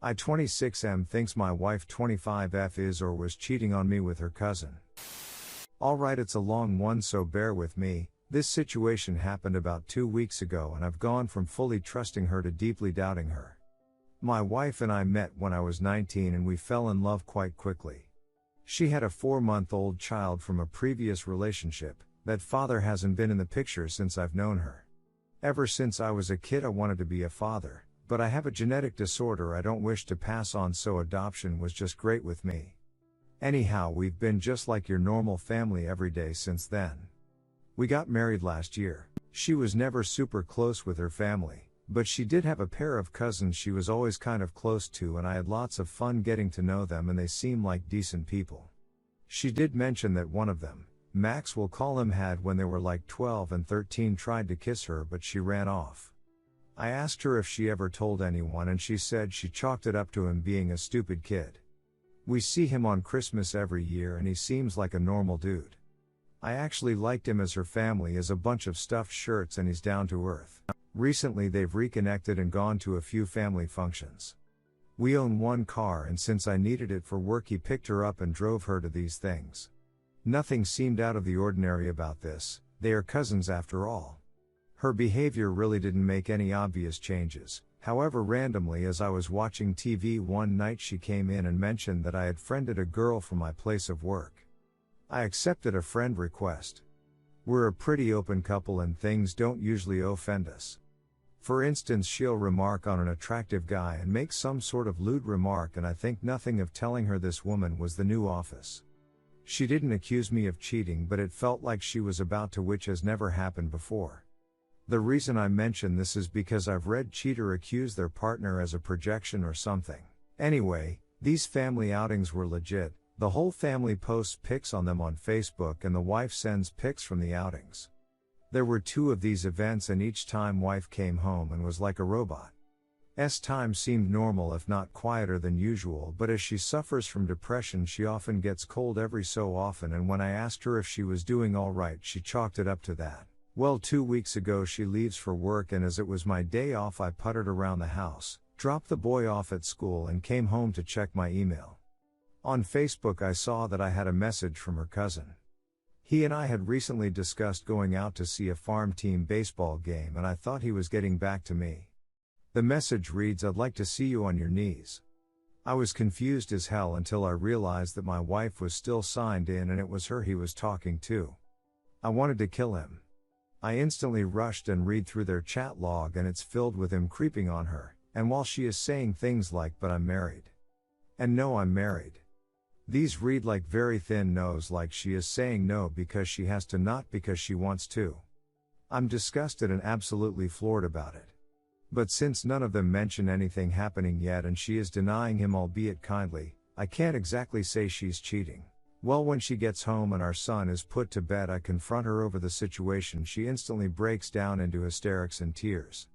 I 26M thinks my wife 25F is or was cheating on me with her cousin. Alright, it's a long one, so bear with me. This situation happened about 2 weeks ago and I've gone from fully trusting her to deeply doubting her. My wife and I met when I was 19 and we fell in love quite quickly. She had a 4-month-old child from a previous relationship. That father hasn't been in the picture since I've known her. Ever since I was a kid I wanted to be a father, but I have a genetic disorder I don't wish to pass on, so adoption was just great with me. Anyhow, we've been just like your normal family every day since then. We got married last year. She was never super close with her family, but she did have a pair of cousins she was always kind of close to, and I had lots of fun getting to know them and they seem like decent people. She did mention that one of them, Max we'll call him, had when they were like 12 and 13 tried to kiss her but she ran off. I asked her if she ever told anyone and she said she chalked it up to him being a stupid kid. We see him on Christmas every year and he seems like a normal dude. I actually liked him as her family is a bunch of stuffed shirts and he's down to earth. Recently they've reconnected and gone to a few family functions. We own one car and since I needed it for work he picked her up and drove her to these things. Nothing seemed out of the ordinary about this, they are cousins after all. Her behavior really didn't make any obvious changes, however randomly as I was watching TV one night she came in and mentioned that I had friended a girl from my place of work. I accepted a friend request. We're a pretty open couple and things don't usually offend us. For instance, she'll remark on an attractive guy and make some sort of lewd remark and I think nothing of telling her this woman was the new office. She didn't accuse me of cheating but it felt like she was about to, which has never happened before. The reason I mention this is because I've read cheater accuse their partner as a projection or something. Anyway, these family outings were legit. The whole family posts pics on them on Facebook and the wife sends pics from the outings. There were 2 of these events and each time wife came home and was like a robot. Time seemed normal if not quieter than usual, but as she suffers from depression she often gets cold every so often, and when I asked her if she was doing alright she chalked it up to that. Well, 2 weeks ago she leaves for work and as it was my day off I puttered around the house, dropped the boy off at school and came home to check my email. On Facebook I saw that I had a message from her cousin. He and I had recently discussed going out to see a farm team baseball game and I thought he was getting back to me. The message reads, "I'd like to see you on your knees." I was confused as hell until I realized that my wife was still signed in and it was her he was talking to. I wanted to kill him. I instantly rushed and read through their chat log and it's filled with him creeping on her, and while she is saying things like, "But I'm married." And "No, I'm married." These read like very thin no's, like she is saying no because she has to, not because she wants to. I'm disgusted and absolutely floored about it. But since none of them mention anything happening yet and she is denying him, albeit kindly, I can't exactly say she's cheating. Well, when she gets home and our son is put to bed I confront her over the situation. She instantly breaks down into hysterics and tears.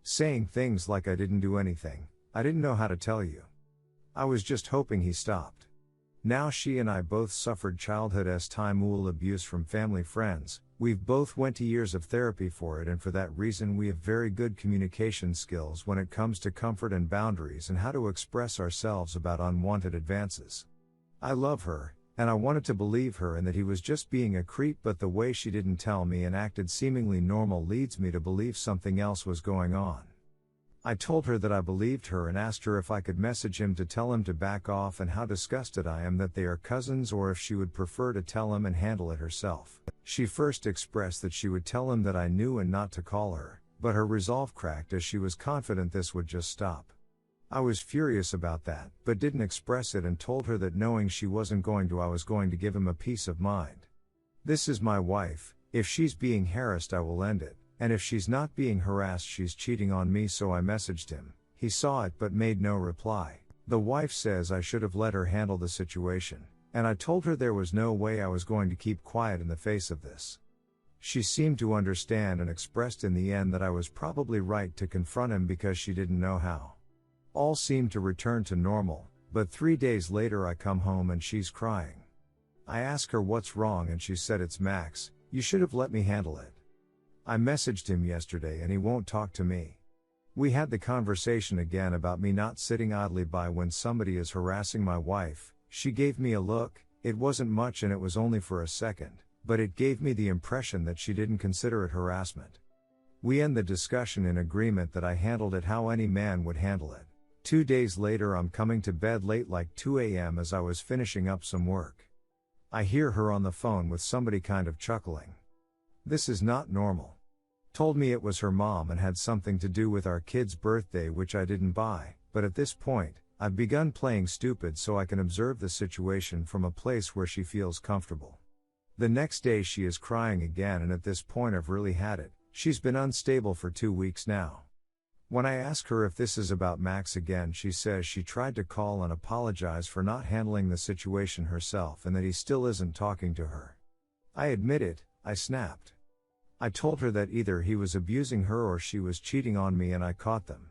Saying things like, "I didn't do anything, I didn't know how to tell you. I was just hoping he stopped." Now she and I both suffered childhood abuse from family friends. We've both went to years of therapy for it and for that reason we have very good communication skills when it comes to comfort and boundaries and how to express ourselves about unwanted advances. I love her, and I wanted to believe her and that he was just being a creep, but the way she didn't tell me and acted seemingly normal leads me to believe something else was going on. I told her that I believed her and asked her if I could message him to tell him to back off and how disgusted I am that they are cousins, or if she would prefer to tell him and handle it herself. She first expressed that she would tell him that I knew and not to call her, but her resolve cracked as she was confident this would just stop. I was furious about that, but didn't express it and told her that knowing she wasn't going to, I was going to give him a peace of mind. This is my wife. If she's being harassed I will end it. And if she's not being harassed she's cheating on me, so I messaged him. He saw it but made no reply. The wife says I should have let her handle the situation, and I told her there was no way I was going to keep quiet in the face of this. She seemed to understand and expressed in the end that I was probably right to confront him because she didn't know how. All seemed to return to normal, but 3 days later I come home and she's crying. I ask her what's wrong and she said, "It's Max, you should have let me handle it. I messaged him yesterday and he won't talk to me. We had the conversation again about me not sitting idly by when somebody is harassing my wife. She gave me a look, it wasn't much and it was only for a second, but it gave me the impression that she didn't consider it harassment. We end the discussion in agreement that I handled it how any man would handle it. 2 days later I'm coming to bed late like 2 a.m. as I was finishing up some work. I hear her on the phone with somebody kind of chuckling. This is not normal. Told me it was her mom and had something to do with our kid's birthday, which I didn't buy, but at this point, I've begun playing stupid so I can observe the situation from a place where she feels comfortable. The next day she is crying again and at this point I've really had it. She's been unstable for 2 weeks now. When I ask her if this is about Max again, she says she tried to call and apologize for not handling the situation herself and that he still isn't talking to her. I admit it, I snapped. I told her that either he was abusing her or she was cheating on me and I caught them.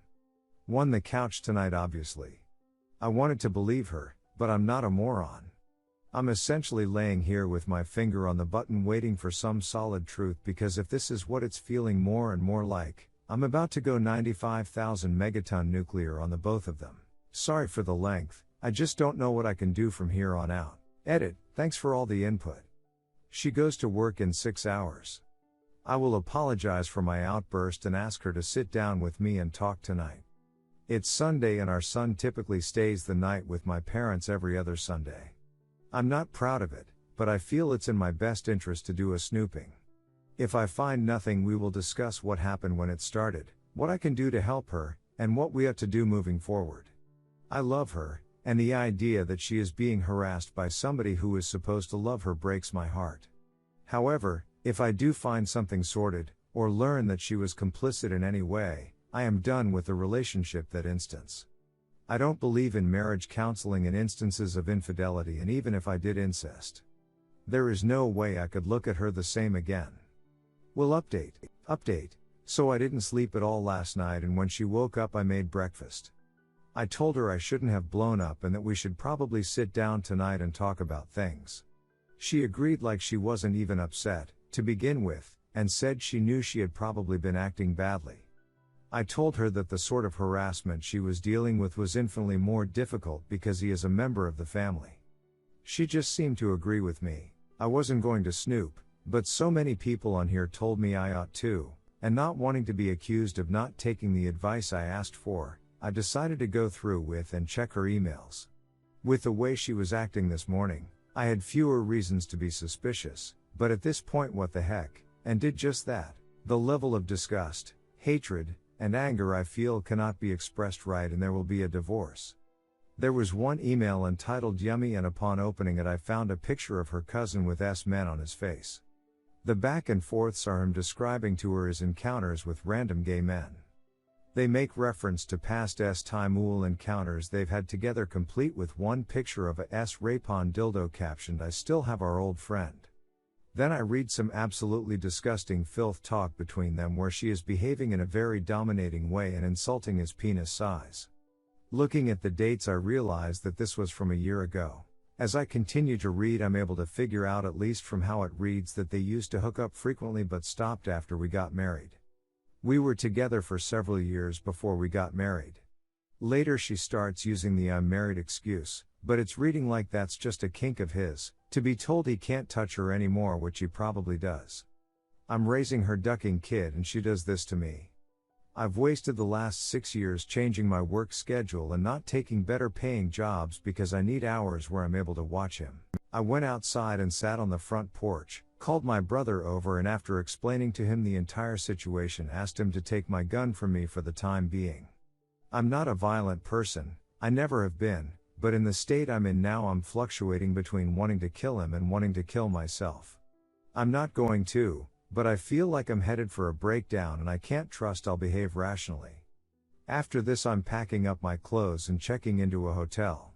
Won the couch tonight obviously. I wanted to believe her, but I'm not a moron. I'm essentially laying here with my finger on the button waiting for some solid truth because if this is what it's feeling more and more like, I'm about to go 95,000 megaton nuclear on the both of them. Sorry for the length, I just don't know what I can do from here on out. Edit, thanks for all the input. She goes to work in 6 hours. I will apologize for my outburst and ask her to sit down with me and talk tonight. It's Sunday and our son typically stays the night with my parents every other Sunday. I'm not proud of it, but I feel it's in my best interest to do a snooping. If I find nothing, we will discuss what happened when it started, what I can do to help her, and what we ought to do moving forward. I love her, and the idea that she is being harassed by somebody who is supposed to love her breaks my heart. However, if I do find something sorted, or learn that she was complicit in any way, I am done with the relationship that instance. I don't believe in marriage counseling in instances of infidelity, and even if I did incest, there is no way I could look at her the same again. Will update. So I didn't sleep at all last night, and when she woke up I made breakfast. I told her I shouldn't have blown up and that we should probably sit down tonight and talk about things. She agreed like she wasn't even upset, to begin with, and said she knew she had probably been acting badly. I told her that the sort of harassment she was dealing with was infinitely more difficult because he is a member of the family. She just seemed to agree with me. I wasn't going to snoop, but so many people on here told me I ought to, and not wanting to be accused of not taking the advice I asked for, I decided to go through with and check her emails. With the way she was acting this morning, I had fewer reasons to be suspicious, but at this point what the heck, and did just that. The level of disgust, hatred, and anger I feel cannot be expressed right, and there will be a divorce. There was one email entitled Yummy, and upon opening it I found a picture of her cousin with men on his face. The back and forths are him describing to her his encounters with random gay men. They make reference to past time encounters they've had together, complete with one picture of a rape-on dildo captioned "I still have our old friend." Then I read some absolutely disgusting filth talk between them where she is behaving in a very dominating way and insulting his penis size. Looking at the dates I realize that this was from a year ago. As I continue to read I'm able to figure out, at least from how it reads, that they used to hook up frequently but stopped after we got married. We were together for several years before we got married. Later she starts using the "I'm married" excuse, but it's reading like that's just a kink of his, to be told he can't touch her anymore, which he probably does. I'm raising her ducking kid and she does this to me. I've wasted the last 6 years changing my work schedule and not taking better paying jobs because I need hours where I'm able to watch him. I went outside and sat on the front porch, called my brother over, and after explaining to him the entire situation asked him to take my gun from me for the time being. I'm not a violent person, I never have been, but in the state I'm in now I'm fluctuating between wanting to kill him and wanting to kill myself. I'm not going to, but I feel like I'm headed for a breakdown and I can't trust I'll behave rationally. After this I'm packing up my clothes and checking into a hotel.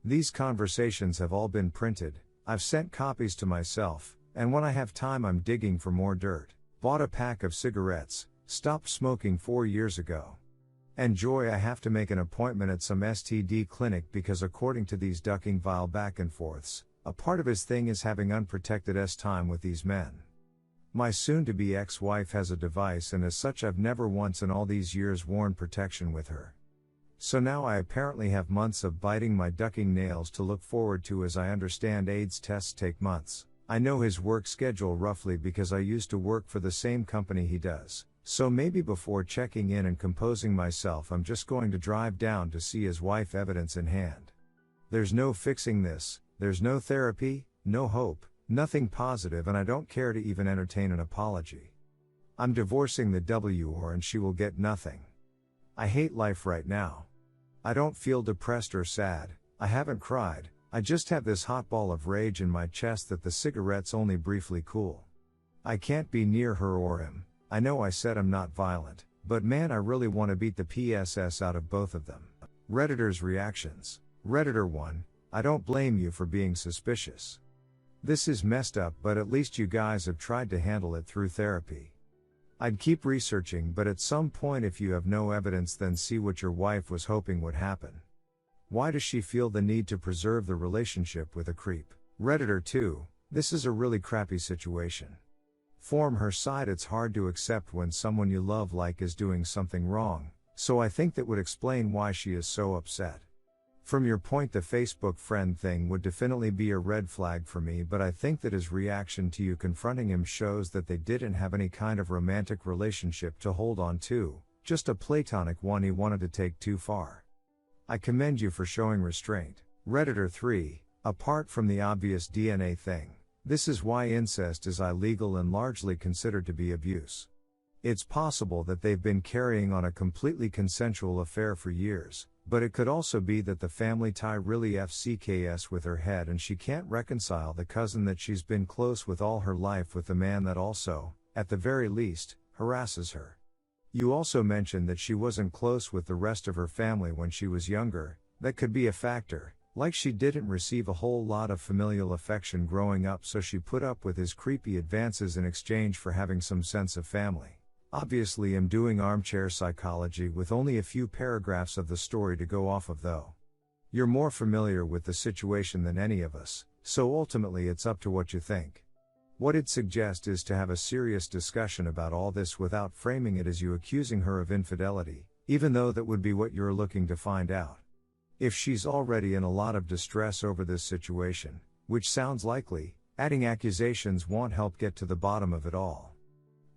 These conversations have all been printed, I've sent copies to myself, and when I have time I'm digging for more dirt. Bought a pack of cigarettes, stopped smoking 4 years ago. Enjoy. I have to make an appointment at some STD clinic because according to these ducking vile back and forths, a part of his thing is having unprotected time with these men. My soon-to-be ex-wife has a device, and as such I've never once in all these years worn protection with her. So now I apparently have months of biting my ducking nails to look forward to, as I understand AIDS tests take months. I know his work schedule roughly because I used to work for the same company he does. So maybe before checking in and composing myself, I'm just going to drive down to see his wife, evidence in hand. There's no fixing this, there's no therapy, no hope, nothing positive, and I don't care to even entertain an apology. I'm divorcing the W-or and she will get nothing. I hate life right now. I don't feel depressed or sad, I haven't cried, I just have this hot ball of rage in my chest that the cigarettes only briefly cool. I can't be near her or him. I know I said I'm not violent, but man, I really want to beat the PSS out of both of them. Redditors' reactions. Redditor 1, I don't blame you for being suspicious. This is messed up, but at least you guys have tried to handle it through therapy. I'd keep researching, but at some point if you have no evidence, then see what your wife was hoping would happen. Why does she feel the need to preserve the relationship with a creep? Redditor 2, this is a really crappy situation. From her side, it's hard to accept when someone you love is doing something wrong, so I think that would explain why she is so upset. From your point, the Facebook friend thing would definitely be a red flag for me, but I think that his reaction to you confronting him shows that they didn't have any kind of romantic relationship to hold on to, just a platonic one he wanted to take too far. I commend you for showing restraint. Redditor 3, apart from the obvious DNA thing, this is why incest is illegal and largely considered to be abuse. It's possible that they've been carrying on a completely consensual affair for years, but it could also be that the family tie really FCKS with her head and she can't reconcile the cousin that she's been close with all her life with the man that also, at the very least, harasses her. You also mentioned that she wasn't close with the rest of her family when she was younger. That could be a factor, like she didn't receive a whole lot of familial affection growing up, so she put up with his creepy advances in exchange for having some sense of family. Obviously I'm doing armchair psychology with only a few paragraphs of the story to go off of though. You're more familiar with the situation than any of us, so ultimately it's up to what you think. What I'd suggest is to have a serious discussion about all this without framing it as you accusing her of infidelity, even though that would be what you're looking to find out. If she's already in a lot of distress over this situation, which sounds likely, adding accusations won't help get to the bottom of it all.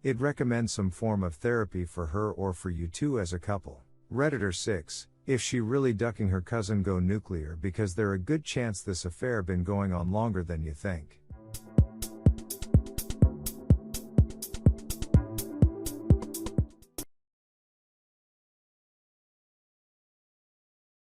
I'd recommend some form of therapy for her or for you two as a couple. Redditor 6, if she really ducking her cousin go nuclear, because there a good chance this affair been going on longer than you think.